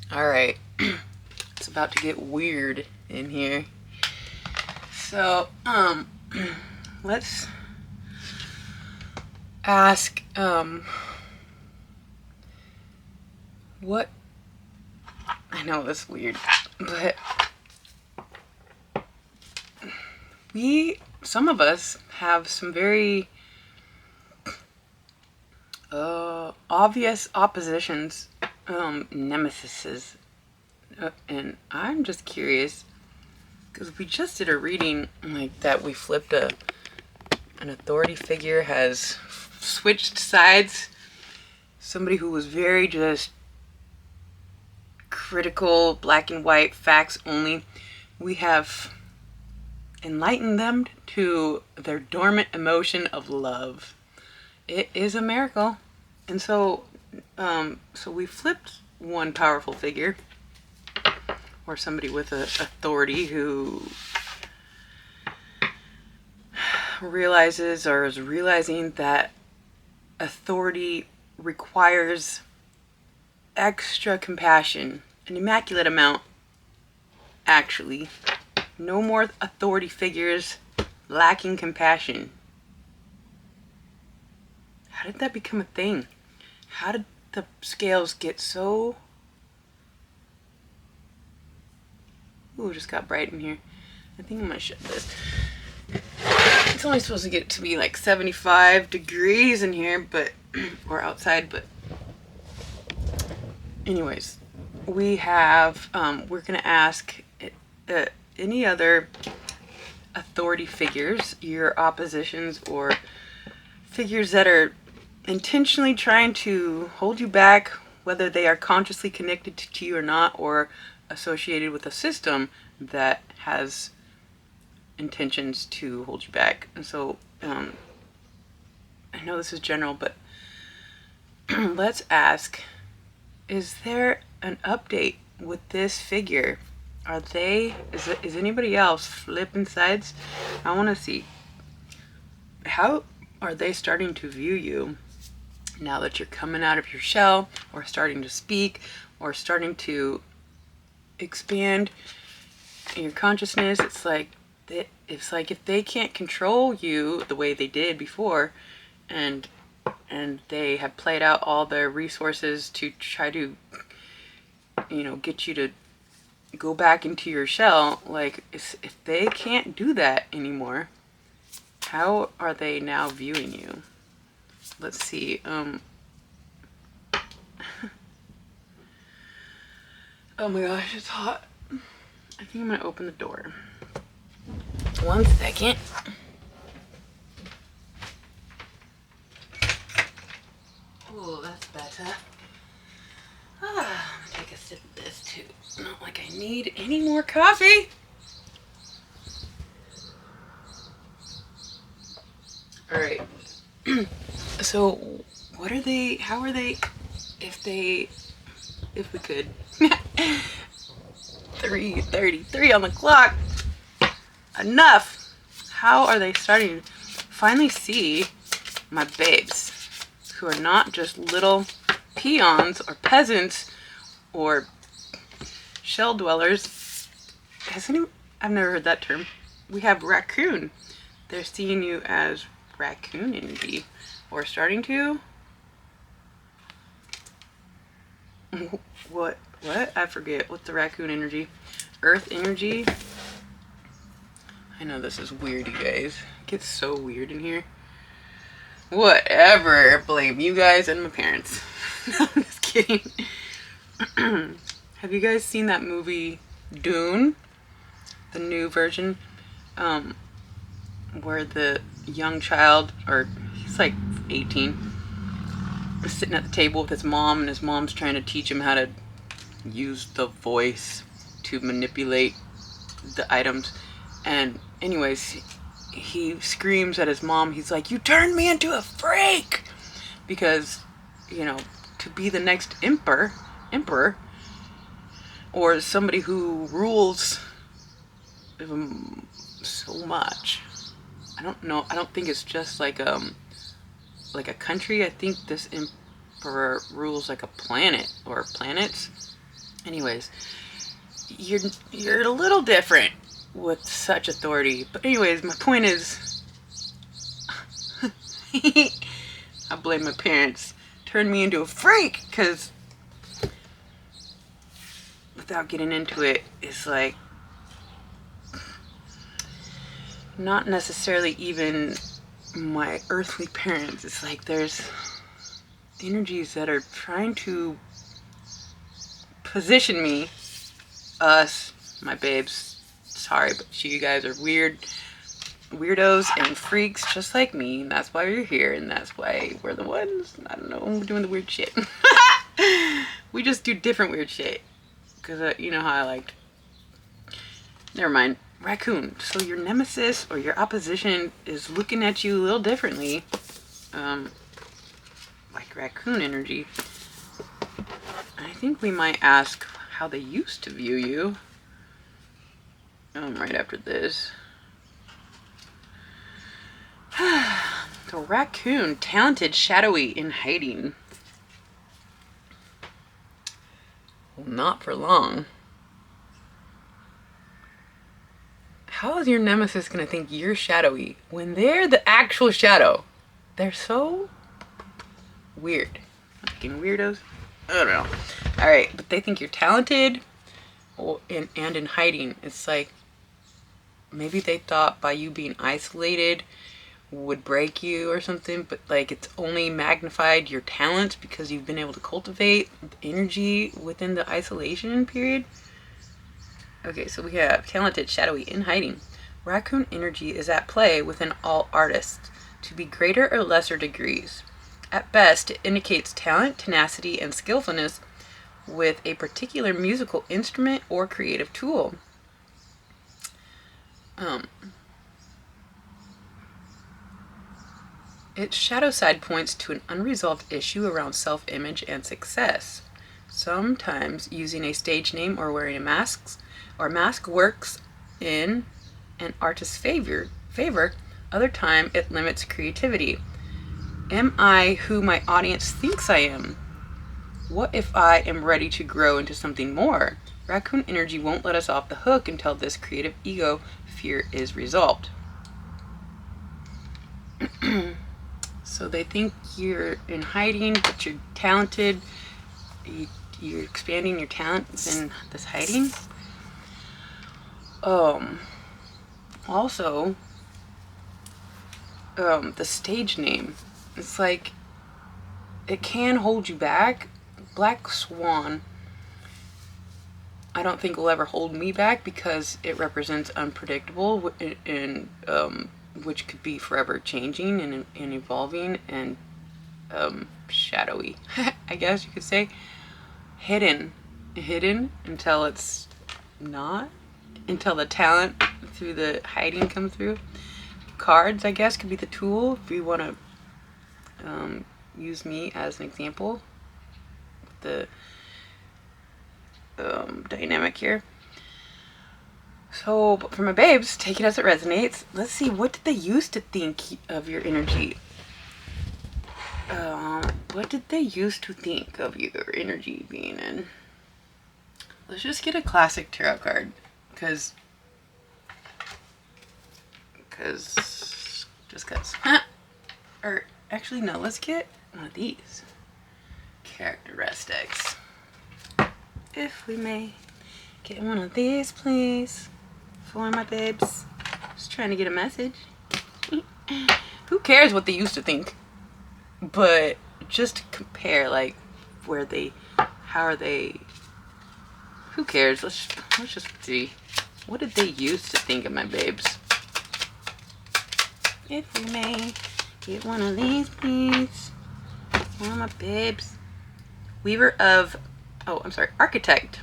All right, it's about to get weird in here. So, let's ask, what? I know that's weird, but some of us have some very obvious oppositions, nemesises, and I'm just curious because we just did a reading like that. We flipped an authority figure has switched sides. Somebody who was very just critical, black and white, facts only. We have enlightened them to their dormant emotion of love. It is a miracle. And so we flipped one powerful figure, or somebody with a authority who realizes or is realizing that authority requires extra compassion, an immaculate amount, actually. No more authority figures lacking compassion. How did that become a thing? How did the scales get so... Ooh, it just got bright in here. I think I'm gonna shut this. It's only supposed to get to be like 75 degrees in here, but or outside, but anyways, we have we're gonna ask any other authority figures, your oppositions, or figures that are intentionally trying to hold you back, whether they are consciously connected to you or not, or associated with a system that has intentions to hold you back. And so I know this is general, but let's ask, is there an update with this figure? Are they, is anybody else flipping sides? I want to see, how are they starting to view you now that you're coming out of your shell, or starting to speak, or starting to expand your consciousness? It's like if they can't control you the way they did before, and they have played out all their resources to try to, get you to go back into your shell, like if they can't do that anymore, how are they now viewing you? Let's see. Oh my gosh, it's hot. I think I'm gonna open the door. 1 second. Oh, that's better. I'm gonna take a sip of this too. Not like I need any more coffee. All right. So, what are they? How are they? If we could. 3:33 on the clock. Enough. How are they starting to finally see my babes, who are not just little peons or peasants or shell dwellers? I've never heard that term. We have raccoon. They're seeing you as raccoon energy, or starting to. What? I forget. What's the raccoon energy? Earth energy? I know this is weird, you guys. It gets so weird in here. Whatever. Blame you guys and my parents. No, I'm just kidding. Have you guys seen that movie Dune? The new version? Where the young child, or he's like 18, is sitting at the table with his mom, and his mom's trying to teach him how to use the voice to manipulate the items. And anyways, he screams at his mom. He's like, "You turned me into a freak!" Because, to be the next emperor, or somebody who rules so much. I don't know. I don't think it's just like a country. I think this emperor rules like a planet or planets. Anyways, you're a little different with such authority. But anyways, my point is, I blame my parents. Turned me into a freak because, without getting into it, it's like not necessarily even my earthly parents. It's like there's energies that are trying to position me, us, my babes. Sorry, but you guys are weirdos and freaks just like me. And that's why you're here, and that's why we're the ones, I don't know, we're doing the weird shit. We just do different weird shit. Because you know how I liked. Never mind. Raccoon. So your nemesis or your opposition is looking at you a little differently. Like raccoon energy. I think we might ask how they used to view you. Right after this. The raccoon, talented, shadowy, in hiding. Well, not for long. How is your nemesis going to think you're shadowy when they're the actual shadow? They're so weird. Fucking weirdos. I don't know. Alright, but they think you're talented and in hiding. It's like maybe they thought by you being isolated would break you or something, but like it's only magnified your talents because you've been able to cultivate energy within the isolation period. Okay, so we have talented, shadowy, in hiding. Raccoon energy is at play within all artists to be greater or lesser degrees. At best, it indicates talent, tenacity, and skillfulness with a particular musical instrument or creative tool. Its shadow side points to an unresolved issue around self-image and success. Sometimes using a stage name or wearing a mask works in an artist's favor. Other time it limits creativity. Am I who my audience thinks I am? What if I am ready to grow into something more? Raccoon energy won't let us off the hook until this creative ego fear is resolved. So they think you're in hiding, but you're talented. You're expanding your talent in this hiding. Also, the stage name. It's like it can hold you back. Black Swan, I don't think will ever hold me back because it represents unpredictable and which could be forever changing and evolving and shadowy, I guess you could say. Hidden until it's not, until the talent through the hiding comes through. Cards, I guess, could be the tool if you want to use me as an example. The dynamic here. So, for my babes, take it as it resonates. Let's see, what did they used to think of your energy? What did they used to think of your energy being in? Let's just get a classic tarot card, because or actually no, let's get one of these characteristics. If we may get one of these, please, for my babes. Just trying to get a message. Who cares what they used to think? But just to compare, like, how are they, who cares? Let's just see. What did they used to think of my babes? If we may get one of these, please. One of my babes. Architect.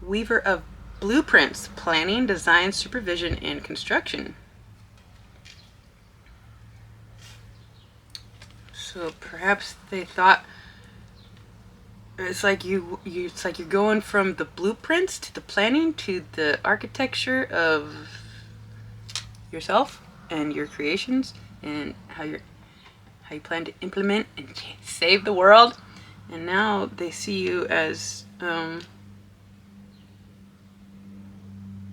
Weaver of blueprints, planning, design, supervision, and construction. So perhaps they thought it's like it's like you're going from the blueprints to the planning to the architecture of yourself and your creations and how you plan to implement and save the world. And now they see you as,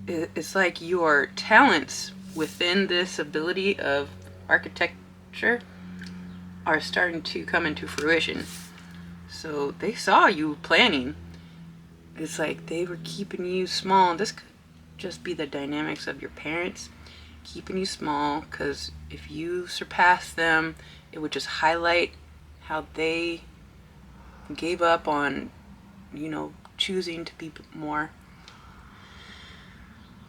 it's like your talents within this ability of architecture are starting to come into fruition. So they saw you planning. It's like they were keeping you small. This could just be the dynamics of your parents keeping you small, because if you surpass them, it would just highlight how they gave up on, choosing to be more.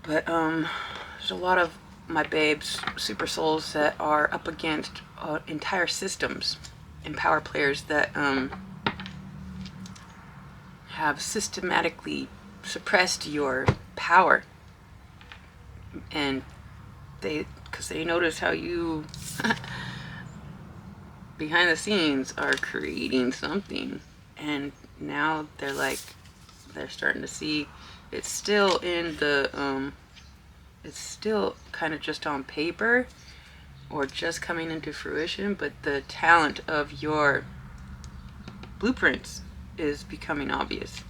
But there's a lot of my babes, super souls, that are up against entire systems and power players that have systematically suppressed your power. And because they notice how you behind the scenes are creating something, and now they're starting to see it's still in the it's still kind of just on paper or just coming into fruition, but the talent of your blueprints is becoming obvious.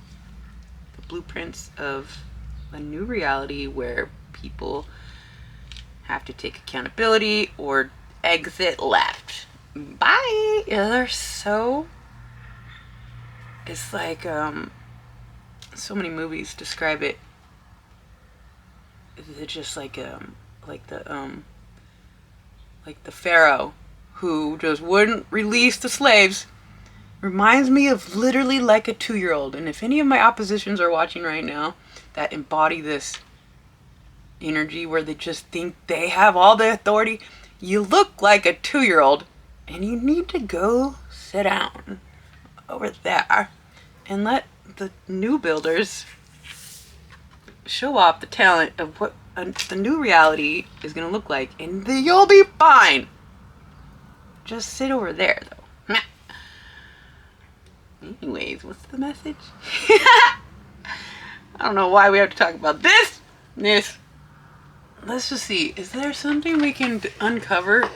The blueprints of a new reality where people have to take accountability or exit left. Bye. Yeah, they're so. It's like so many movies describe it. It's just like the pharaoh who just wouldn't release the slaves. Reminds me of literally like a 2-year-old. And if any of my oppositions are watching right now that embody this energy where they just think they have all the authority, you look like a 2-year-old, and you need to go sit down over there and let the new builders show off the talent of what the new reality is going to look like, and you'll be fine. Just sit over there, though. Anyways, what's the message? I don't know why we have to talk about this. Let's just see. Is there something we can uncover?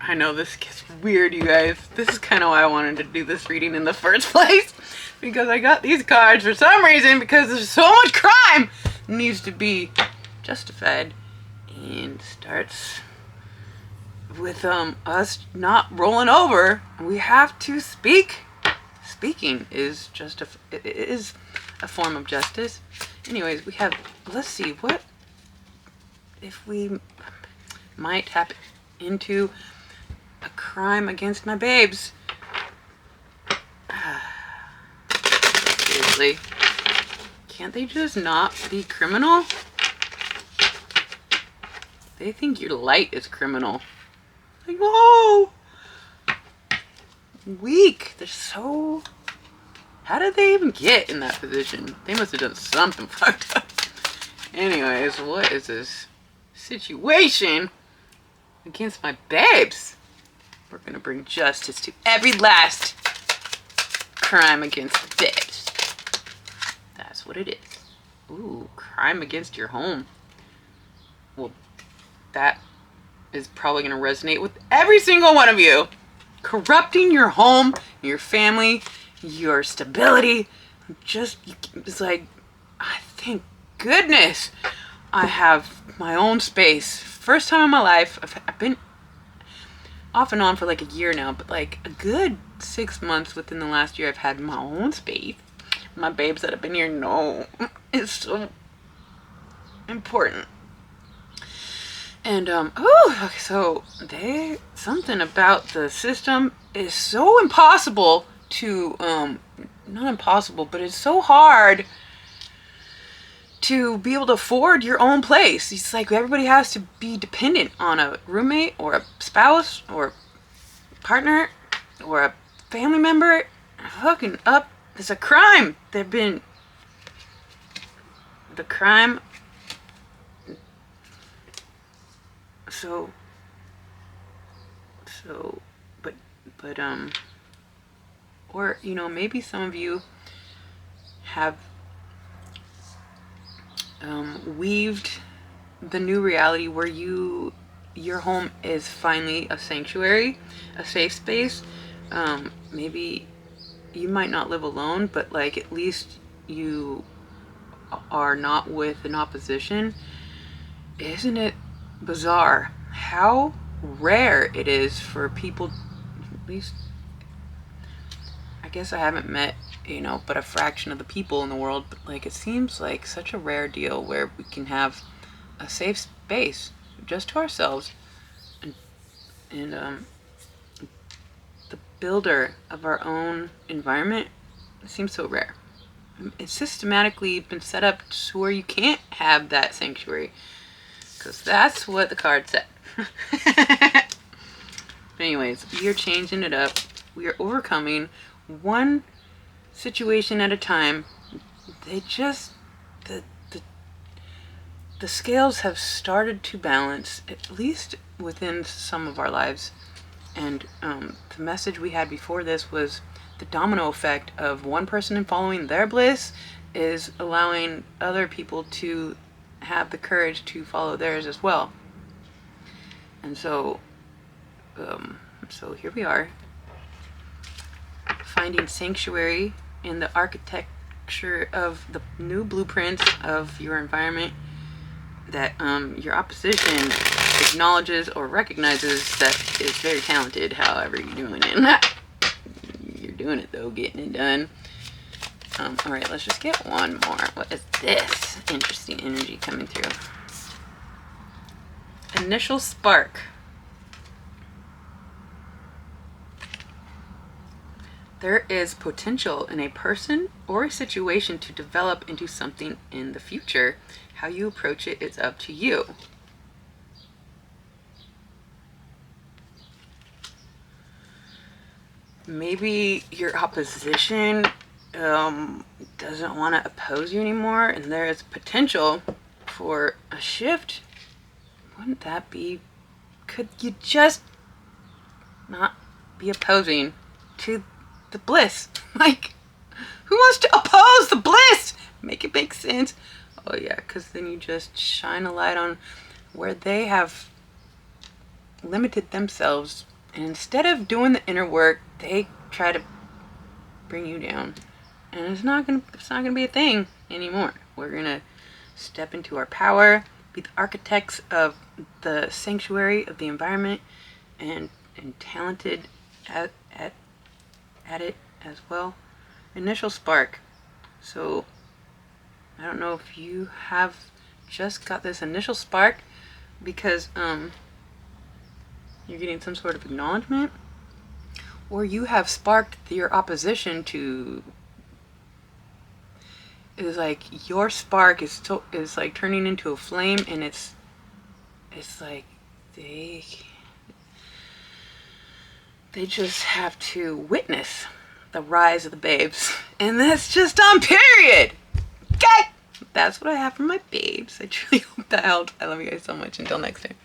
I know this gets weird, you guys. This is kind of why I wanted to do this reading in the first place. Because I got these cards for some reason, because there's so much crime that needs to be justified. And starts with us not rolling over. We have to speak. Speaking is it is a form of justice. Anyways, we have, let's see, what if we might tap into a crime against my babes. Seriously, can't they just not be criminal? They think your light is criminal. Like, whoa! Weak. They're so... How did they even get in that position? They must have done something fucked up. Anyways, what is this situation against my babes? We're gonna bring justice to every last crime against the babes. That's what it is. Ooh, crime against your home. Well, that is probably gonna resonate with every single one of you. Corrupting your home, your family, your stability. It's like, I thank goodness I have my own space. First time in my life, I've been off and on for like a year now, but like a good 6 months within the last year, I've had my own space. My babes that have been here know it's so important. And okay, so something about the system is so impossible to not impossible, but it's so hard to be able to afford your own place. It's like everybody has to be dependent on a roommate or a spouse or partner or a family member. Hooking up is a crime. The crime. But or maybe some of you have weaved the new reality where your home is finally a sanctuary, a safe space. Maybe you might not live alone, but like at least you are not with an opposition. Isn't it bizarre how rare it is for people, at least I guess I haven't met, but a fraction of the people in the world, but like it seems like such a rare deal where we can have a safe space just to ourselves, and, and the builder of our own environment seems so rare. It's systematically been set up to where you can't have that sanctuary, because that's what the card said. But anyways, we are changing it up. We are overcoming one situation at a time. They just the scales have started to balance, at least within some of our lives. And the message we had before this was the domino effect of one person following their bliss is allowing other people to have the courage to follow theirs as well. And so here we are, finding sanctuary in the architecture of the new blueprints of your environment that your opposition acknowledges or recognizes that is very talented, however you're doing it. You're doing it though, getting it done. Alright, let's just get one more. What is this? Interesting energy coming through. Initial spark. There is potential in a person or a situation to develop into something in the future. How you approach it is up to you. Maybe your opposition doesn't want to oppose you anymore, and there is potential for a shift. Wouldn't that be? Could you just not be opposing to the bliss? Like, who wants to oppose the bliss? Make it make sense. Oh yeah, because then you just shine a light on where they have limited themselves, and instead of doing the inner work, they try to bring you down, and it's not gonna be a thing anymore. We're gonna step into our power, be the architects of the sanctuary of the environment, and talented at it as well. Initial spark. So I don't know if you have just got this initial spark because you're getting some sort of acknowledgement, or you have sparked your opposition to. It's like your spark is like turning into a flame, and it's like they just have to witness the rise of the babes, and that's just on period. Okay, that's what I have for my babes. I truly hope that helped. I love you guys so much. Until next time.